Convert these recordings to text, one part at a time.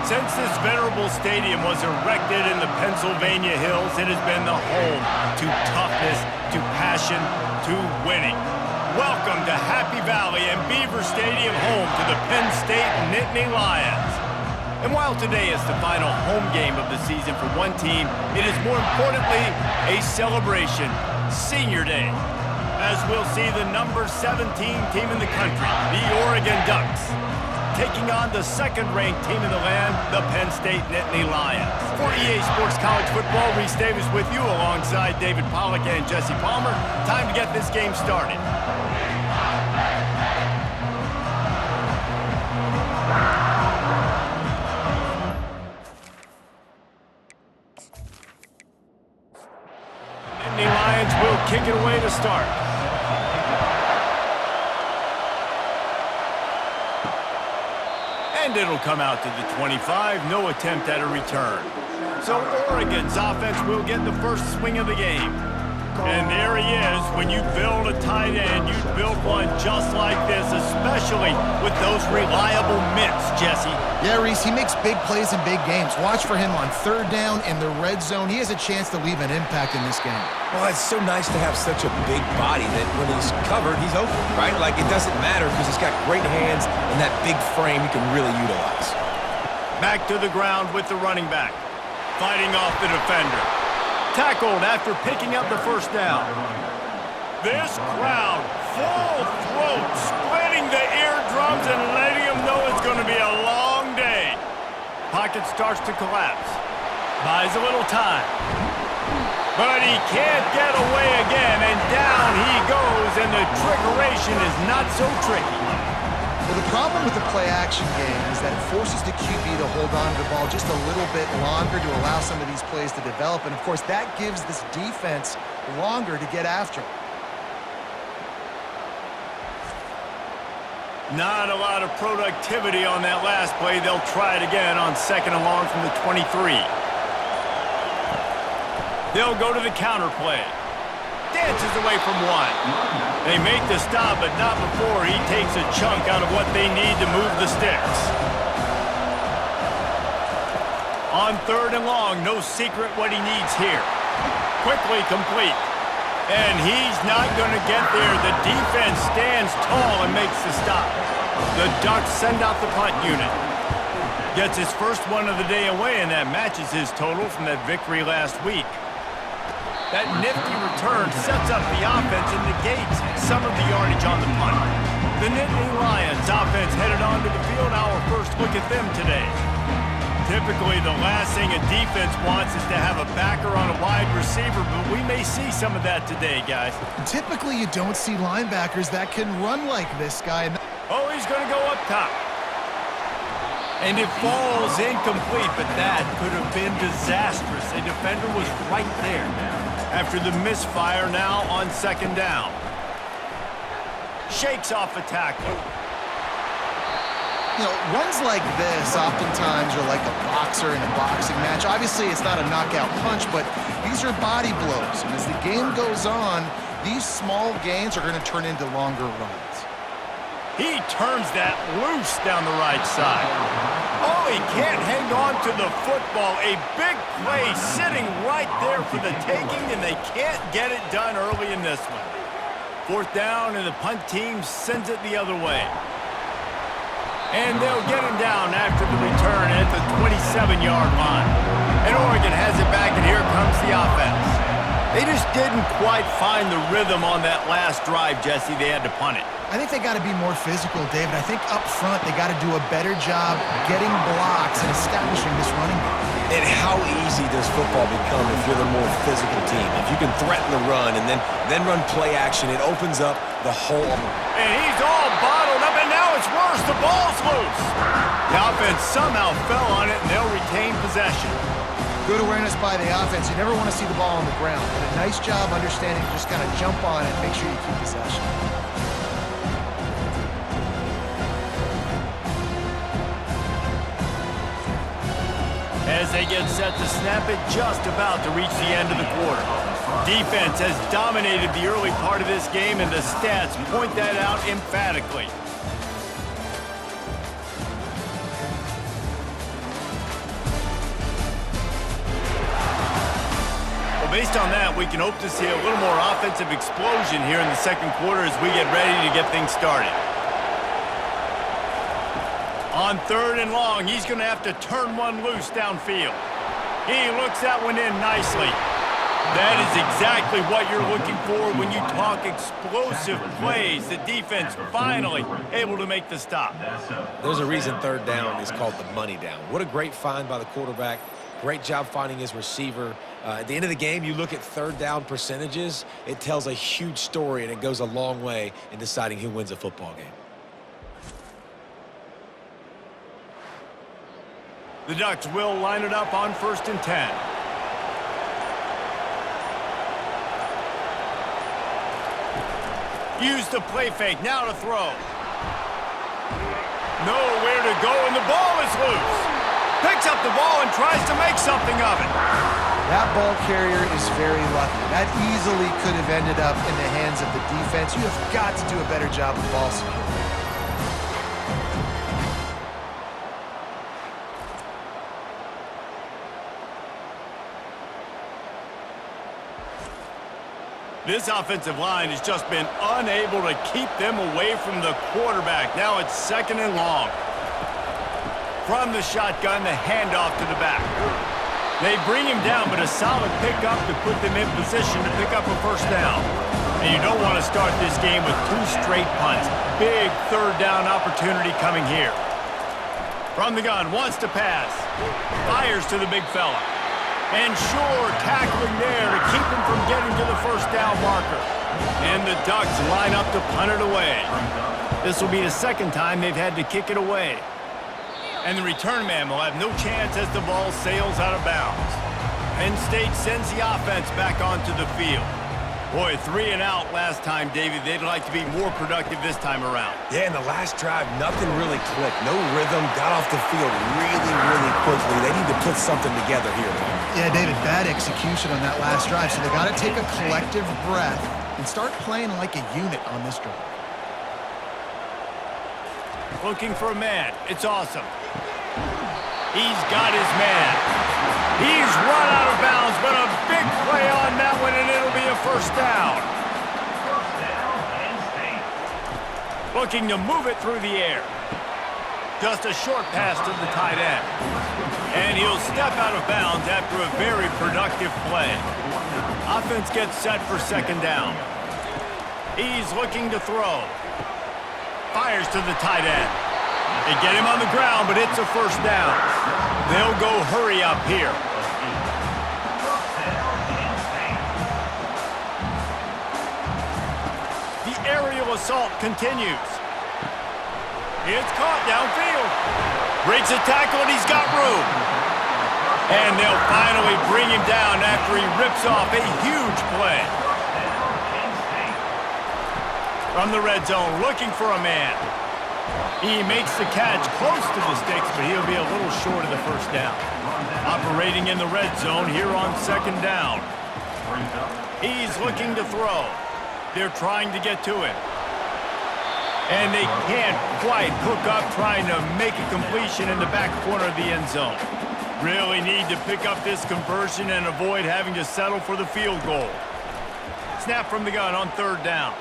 Since this venerable stadium was erected in the Pennsylvania Hills, it has been the home to toughness, to passion, to winning. Welcome to Happy Valley and Beaver Stadium, home to the Penn State Nittany Lions. And while today is the final home game of the season for one team, it is more importantly a celebration, Senior Day, as we'll see the number 17 team in the country, the Oregon Ducks, taking on the second-ranked team in the land, the Penn State Nittany Lions. For EA Sports College Football, Reese Davis with you alongside David Pollack and Jesse Palmer. Time to get this game started. Nittany Lions will kick it away to start. And it'll come out to the 25, no attempt at a return. So Oregon's offense will get the first swing of the game. And there he is. When you build a tight end, you build one just like this, especially with those reliable mitts, Jesse. Yeah, Reese, he makes big plays in big games. Watch for him on third down in the red zone. He has a chance to leave an impact in this game. Well, it's so nice to have such a big body that when he's covered, he's open, right? Like, it doesn't matter because he's got great hands and that big frame he can really utilize. Back to the ground with the running back. Fighting off the defender. Tackled after picking up the first down. This crowd, full throat, splitting the eardrums and letting them know it's going to be a long day. Pocket starts to collapse. Buys a little time. But he can't get away again, and down he goes, and the trickeration is not so tricky. Well, the problem with the play-action game is that it forces the QB to hold on to the ball just a little bit longer to allow some of these plays to develop. And, of course, that gives this defense longer to get after him. Not a lot of productivity on that last play. They'll try it again on second and long from the 23. They'll go to the counter play. Dances away from one. They make the stop, but not before he takes a chunk out of what they need to move the sticks. On third and long, no secret what he needs here. Quickly complete. And he's not going to get there. The defense stands tall and makes the stop. The Ducks send out the punt unit. Gets his first one of the day away, and that matches his total from that victory last week. That nifty return sets up the offense and negates some of the yardage on the punt. The Nittany Lions offense headed onto the field. Our first look at them today. Typically, the last thing a defense wants is to have a backer on a wide receiver, but we may see some of that today, guys. Typically, you don't see linebackers that can run like this guy. Oh, he's going to go up top. And it falls incomplete, but that could have been disastrous. A defender was right there. After the misfire, now on second down. Shakes off a tackle. You know, runs like this oftentimes are like a boxer in a boxing match. Obviously, it's not a knockout punch, but these are body blows. And as the game goes on, these small gains are going to turn into longer runs. He turns that loose down the right side. Oh, he can't hang on to the football. A big play sitting right there for the taking, and they can't get it done early in this one. Fourth down, and the punt team sends it the other way. And they'll get him down after the return at the 27-yard line. And Oregon has it back, and here comes the offense. They just didn't quite find the rhythm on that last drive, Jesse. They had to punt it. I think they got to be more physical, David. I think up front they got to do a better job getting blocks and establishing this running game. And how easy does football become if you're the more physical team? If you can threaten the run and then run play action, it opens up the whole. And he's all bottled up, and now it's worse. The ball's loose. The offense somehow fell on it, and they'll retain possession. Good awareness by the offense. You never want to see the ball on the ground. But a nice job understanding to just kind of jump on it and make sure you keep possession. As they get set to snap it, just about to reach the end of the quarter. Defense has dominated the early part of this game, and the stats point that out emphatically. Based on that, we can hope to see a little more offensive explosion here in the second quarter as we get ready to get things started. On 3rd and long, he's going to have to turn one loose downfield. He looks that one in nicely. That is exactly what you're looking for when you talk explosive plays. The defense finally able to make the stop. There's a reason 3rd down is called the money down. What a great find by the quarterback. Great job finding his receiver. At the end of the game, you look at 3rd down percentages. It tells a huge story, and it goes a long way in deciding who wins a football game. The Ducks will line it up on 1st and 10. Use the play fake, now to throw. Nowhere to go, and the ball is loose. Picks up the ball and tries to make something of it. That ball carrier is very lucky. That easily could have ended up in the hands of the defense. You have got to do a better job of ball security. This offensive line has just been unable to keep them away from the quarterback. Now it's 2nd and long. From the shotgun, the handoff to the back. They bring him down, but a solid pickup to put them in position to pick up a 1st down. And you don't want to start this game with 2 straight punts. Big 3rd down opportunity coming here. From the gun, wants to pass. Fires to the big fella. And sure, tackling there to keep him from getting to the 1st down marker. And the Ducks line up to punt it away. This will be the 2nd time they've had to kick it away. And the return man will have no chance as the ball sails out of bounds. Penn State sends the offense back onto the field. Boy, 3 and out last time, David. They'd like to be more productive this time around. Yeah, in the last drive, nothing really clicked. No rhythm, got off the field really quickly. They need to put something together here. Yeah, David, bad execution on that last drive, so they got to take a collective breath and start playing like a unit on this drive. Looking for a man. It's awesome. He's got his man. He's run out of bounds, but a big play on that one, and it'll be a 1st down. Looking to move it through the air. Just a short pass to the tight end. And he'll step out of bounds after a very productive play. Offense gets set for 2nd down. He's looking to throw. Fires to the tight end. They get him on the ground, but it's a 1st down. They'll go hurry up here. The aerial assault continues. It's caught downfield. Breaks a tackle, and he's got room. And they'll finally bring him down after he rips off a huge play. From the red zone, looking for a man. He makes the catch close to the sticks, but he'll be a little short of the 1st down. Operating in the red zone here on 2nd down. He's looking to throw. They're trying to get to him. And they can't quite hook up trying to make a completion in the back corner of the end zone. Really need to pick up this conversion and avoid having to settle for the field goal. Snap from the gun on 3rd down.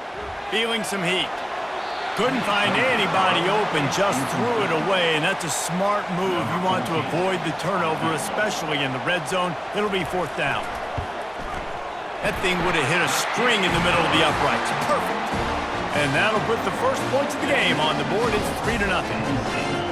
Feeling some heat. Couldn't find anybody open, just threw it away, and that's a smart move. You want to avoid the turnover, especially in the red zone. It'll be 4th down. That thing would have hit a string in the middle of the uprights. Perfect. And that'll put the first points of the game on the board. It's 3-0.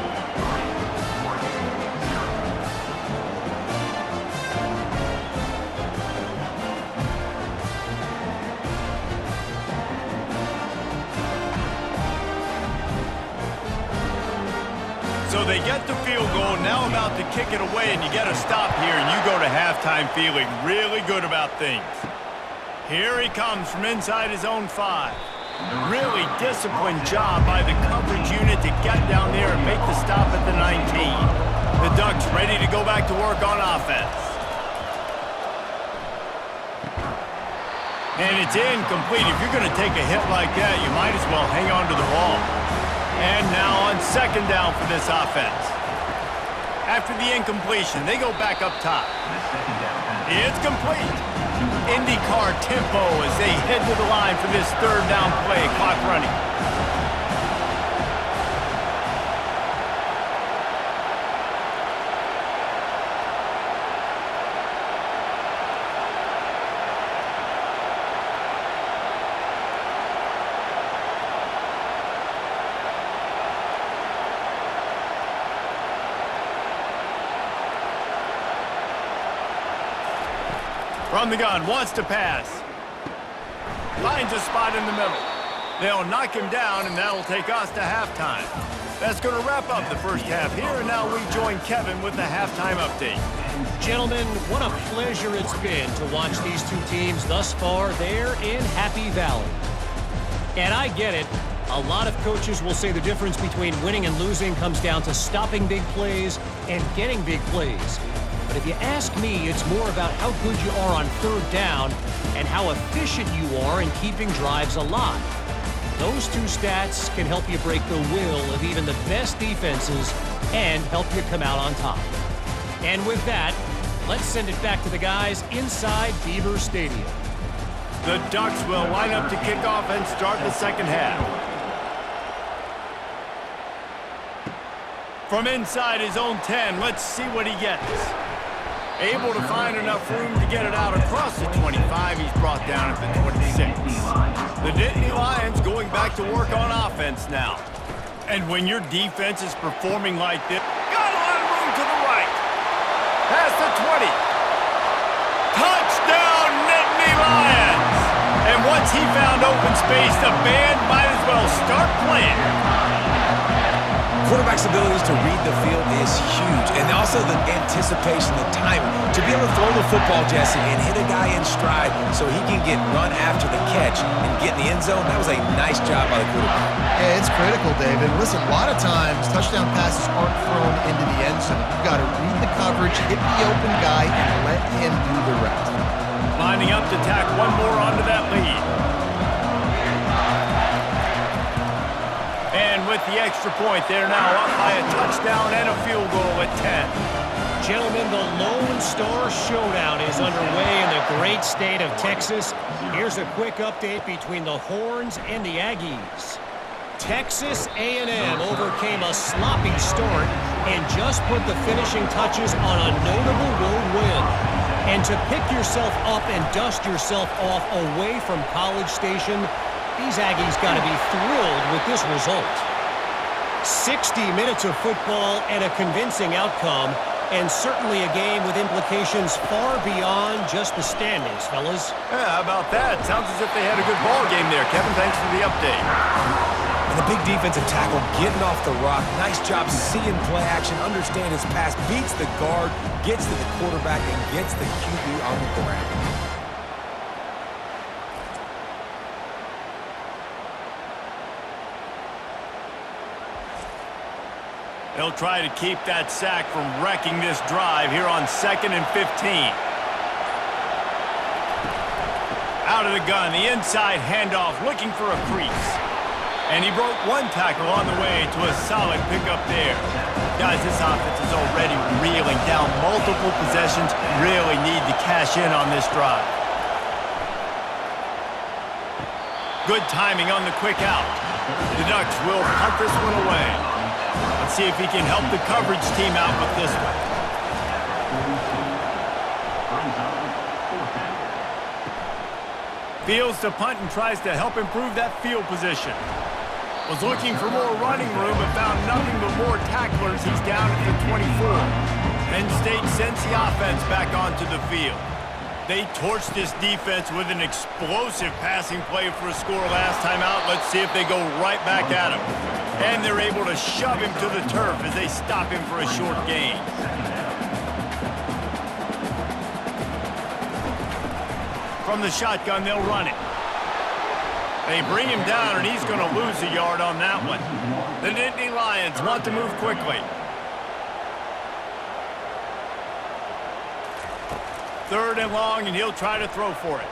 So they get the field goal, now about to kick it away, and you got to stop here, and you go to halftime feeling really good about things. Here he comes from inside his own 5. Really disciplined job by the coverage unit to get down there and make the stop at the 19. The Ducks ready to go back to work on offense. And it's incomplete. If you're going to take a hit like that, you might as well hang on to the ball. And now on 2nd down for this offense. After the incompletion, they go back up top. It's complete. IndyCar tempo as they head to the line for this third down play. Clock running. From the gun, wants to pass. Finds a spot in the middle. They'll knock him down, and that'll take us to halftime. That's going to wrap up the first half here, and now we join Kevin with the halftime update. Gentlemen, what a pleasure it's been to watch these two teams thus far there in Happy Valley. And I get it. A lot of coaches will say the difference between winning and losing comes down to stopping big plays and getting big plays. But if you ask me, it's more about how good you are on third down and how efficient you are in keeping drives alive. Those two stats can help you break the will of even the best defenses and help you come out on top. And with that, let's send it back to the guys inside Beaver Stadium. The Ducks will line up to kick off and start the second half. From inside his own 10, let's see what he gets. Able to find enough room to get it out across the 25. He's brought down at the 26. The Nittany Lions going back to work on offense now. And when your defense is performing like this, got a lot of room to the right. Past the 20. Touchdown, Nittany Lions! And once he found open space, the band might as well start playing. Quarterback's abilities to read the field is huge, and also the anticipation, the timing. To be able to throw the football, Jesse, and hit a guy in stride so he can get run after the catch and get in the end zone, that was a nice job by the quarterback. Yeah, it's critical, David. Listen, a lot of times touchdown passes aren't thrown into the end zone. You've got to read the coverage, hit the open guy, and let him do the rest. Lining up to tack one more onto that lead. And with the extra point, they're now up by a touchdown and a field goal at 10. Gentlemen, the Lone Star Showdown is underway in the great state of Texas. Here's a quick update between the Horns and the Aggies. Texas A&M overcame a sloppy start and just put the finishing touches on a notable road win. And to pick yourself up and dust yourself off away from College Station, these Aggies got to be thrilled with this result. 60 minutes of football and a convincing outcome, and certainly a game with implications far beyond just the standings, fellas. Yeah, how about that? Sounds as if they had a good ball game there, Kevin. Thanks for the update. And the big defensive tackle getting off the rock. Nice job seeing play action, understand his pass, beats the guard, gets to the quarterback, and gets the QB on the ground. They'll try to keep that sack from wrecking this drive here on 2nd and 15. Out of the gun, the inside handoff, looking for a crease. And he broke one tackle on the way to a solid pickup there. Guys, this offense is already reeling down multiple possessions. Really need to cash in on this drive. Good timing on the quick out. The Ducks will punt this one away. Let's see if he can help the coverage team out with this one. Fields to punt and tries to help improve that field position. Was looking for more running room but found nothing but more tacklers. He's down at the 24. Penn State sends the offense back onto the field. They torched this defense with an explosive passing play for a score last time out. Let's see if they go right back at him. And they're able to shove him to the turf as they stop him for a short gain. From the shotgun, they'll run it. They bring him down, and he's going to lose a yard on that one. The Nittany Lions want to move quickly. Third and long, and he'll try to throw for it.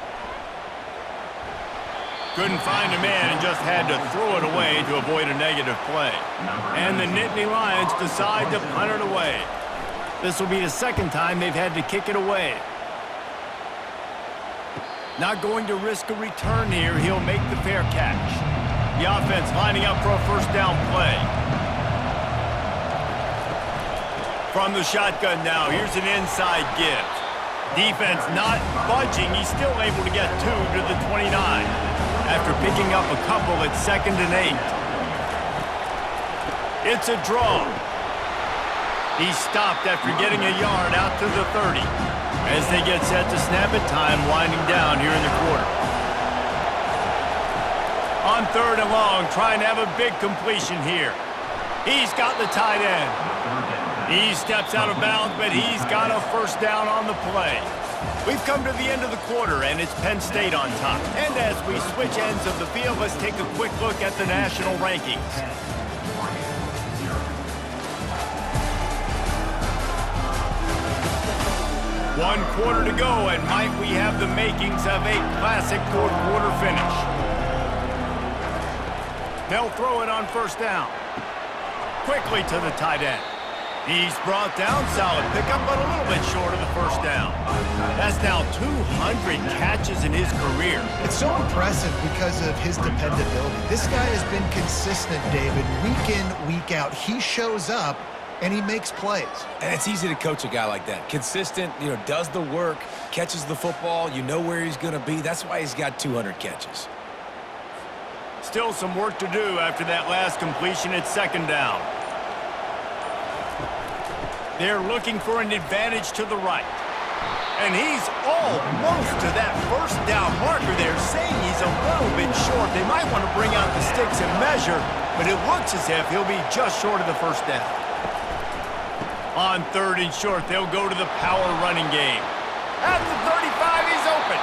Couldn't find a man and just had to throw it away to avoid a negative play. And the Nittany Lions decide to punt it away. This will be the second time they've had to kick it away. Not going to risk a return here. He'll make the fair catch. The offense lining up for a first down play. From the shotgun now, here's an inside give. Defense not budging. He's still able to get 2 to the 29. After picking up a couple at 2nd and 8. It's a draw. He stopped after getting a yard out to the 30. As they get set to snap it, time winding down here in the quarter. On 3rd and long, trying to have a big completion here. He's got the tight end. He steps out of bounds, but he's got a first down on the play. We've come to the end of the quarter, and it's Penn State on top. And as we switch ends of the field, let's take a quick look at the national rankings. One quarter to go, and might we have the makings of a classic fourth quarter finish. They'll throw it on first down. Quickly to the tight end. He's brought down, solid pickup, but a little bit short of the first down. That's now 200 catches in his career. It's so impressive because of his dependability. This guy has been consistent, David, week in, week out. He shows up, and he makes plays. And it's easy to coach a guy like that. Consistent, does the work, catches the football, you know where he's going to be. That's why he's got 200 catches. Still some work to do after that last completion at 2nd down. They're looking for an advantage to the right. And he's almost to that first down marker there, saying he's a little bit short. They might want to bring out the sticks and measure, but it looks as if he'll be just short of the first down. On 3rd and short, they'll go to the power running game. At the 35, he's open.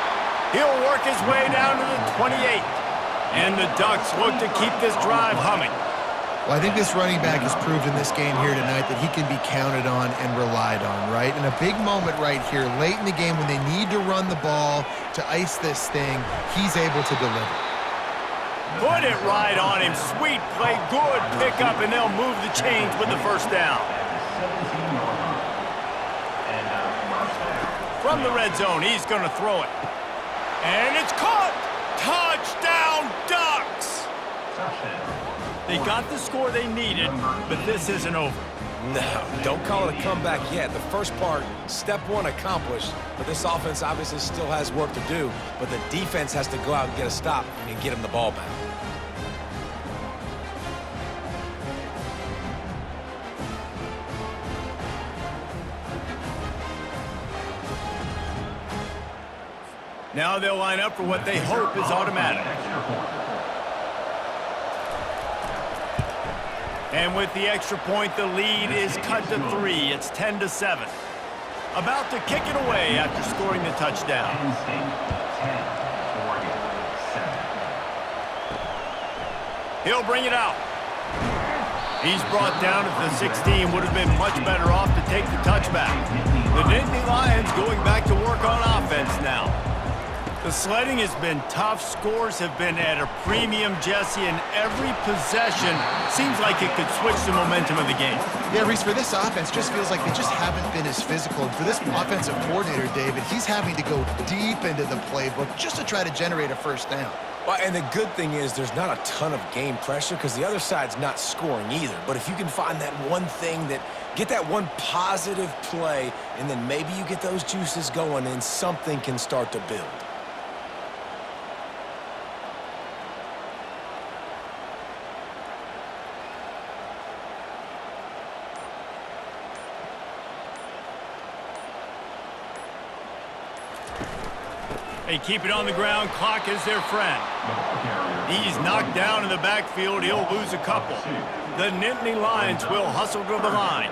He'll work his way down to the 28. And the Ducks look to keep this drive humming. Well, I think this running back has proved in this game here tonight that he can be counted on and relied on, right? And a big moment right here, late in the game when they need to run the ball to ice this thing, he's able to deliver. Put it right on him. Sweet play, good pickup, and they'll move the chains with the first down. From the red zone, he's going to throw it. And it's caught! Touchdown, Ducks! They got the score they needed, but this isn't over. No, don't call it a comeback yet. The first part, step one accomplished, but this offense obviously still has work to do, but the defense has to go out and get a stop and get him the ball back. Now they'll line up for what they hope is automatic. And with the extra point, the lead is cut to 3. It's 10-7. About to kick it away after scoring the touchdown. He'll bring it out. He's brought down at the 16. Would have been much better off to take the touchback. The Nittany Lions going back to work on offense now. The sledding has been tough. Scores have been at a premium, Jesse, and every possession seems like it could switch the momentum of the game. Yeah, Reese, for this offense, just feels like they just haven't been as physical. And for this offensive coordinator, David, he's having to go deep into the playbook just to try to generate a first down. Well, and the good thing is there's not a ton of game pressure because the other side's not scoring either. But if you can find that one thing get that one positive play, and then maybe you get those juices going and something can start to build. They keep it on the ground. Clock is their friend. He's knocked down in the backfield. He'll lose a couple. The Nittany Lions will hustle to the line.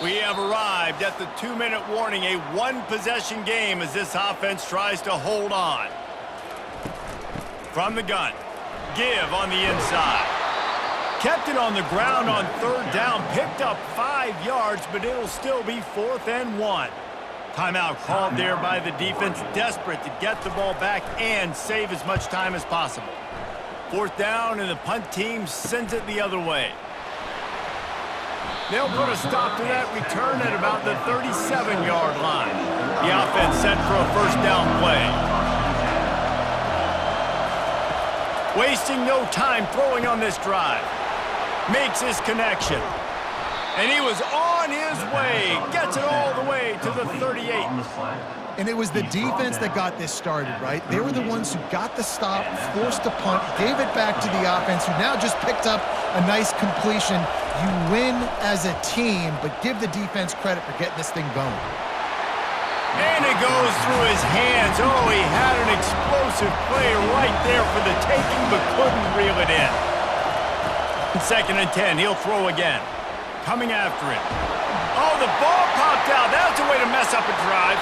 We have arrived at the 2-minute warning, a one-possession game as this offense tries to hold on. From the gun, give on the inside. Kept it on the ground on 3rd down, picked up 5 yards, but it'll still be 4th and 1. Timeout called there by the defense, desperate to get the ball back and save as much time as possible. 4th down, and the punt team sends it the other way. They'll put a stop to that return at about the 37-yard line. The offense set for a 1st down play. Wasting no time throwing on this drive. Makes his connection. And he was on his way. Gets it all the way to the 38. And it was the defense that got this started, right? They were the ones who got the stop, forced the punt, gave it back to the offense, who now just picked up a nice completion. You win as a team, but give the defense credit for getting this thing going. And it goes through his hands. Oh, he had an explosive play right there for the taking, but couldn't reel it in. 2nd and 10, he'll throw again. Coming after it. Oh, the ball popped out. That's a way to mess up a drive.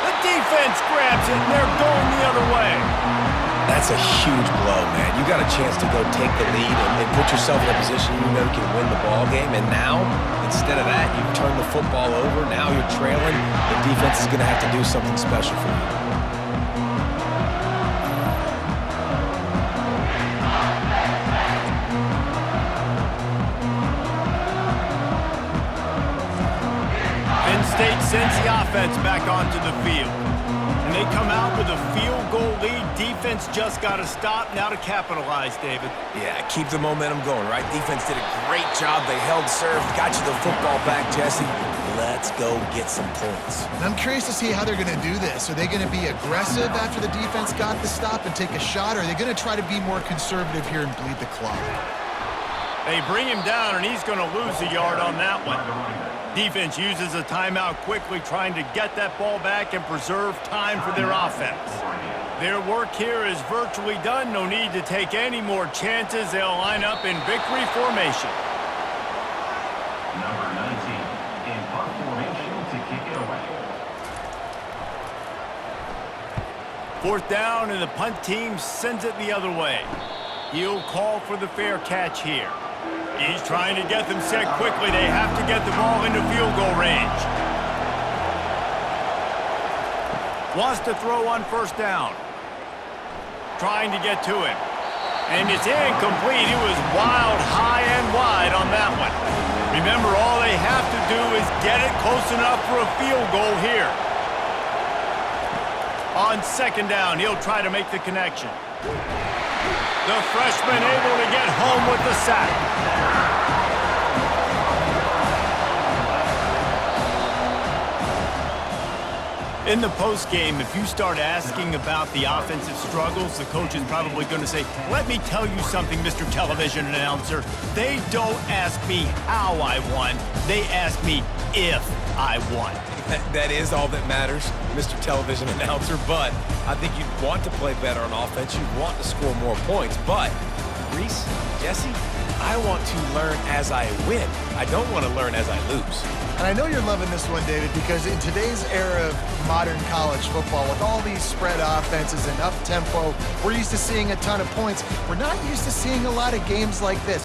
The defense grabs it, and they're going the other way. That's a huge blow, man. You got a chance to go take the lead and put yourself in a position you know you can win the ball game. And now, instead of that, you turn the football over. Now you're trailing. The defense is going to have to do something special for you. Penn State sends the offense back onto the field. And they come out with a field goal lead. Defense just got to stop now to capitalize, David. Yeah, keep the momentum going, right? Defense did a great job. They held serve, got you the football back, Jesse. Let's go get some points. And I'm curious to see how they're going to do this. Are they going to be aggressive after the defense got the stop and take a shot, or are they going to try to be more conservative here and bleed the clock? They bring him down, and he's going to lose a yard on that one. Defense uses a timeout quickly, trying to get that ball back and preserve time for their offense. Their work here is virtually done. No need to take any more chances. They'll line up in victory formation. Number 19 in punt formation to kick it away. 4th down, and the punt team sends it the other way. He'll call for the fair catch here. He's trying to get them set quickly. They have to get the ball into field goal range. Wants to throw on 1st down. Trying to get to him. And it's incomplete. He was wild, high and wide on that one. Remember, all they have to do is get it close enough for a field goal here. On 2nd down, he'll try to make the connection. The freshman able to get home with the sack. In the postgame, if you start asking about the offensive struggles, the coach is probably going to say, let me tell you something, Mr. Television Announcer. They don't ask me how I won. They ask me if I won. That is all that matters, Mr. Television Announcer, but I think you'd want to play better on offense. You'd want to score more points, but Reese, Jesse, I want to learn as I win. I don't want to learn as I lose. And I know you're loving this one, David, because in today's era of modern college football, with all these spread offenses and up-tempo, we're used to seeing a ton of points. We're not used to seeing a lot of games like this.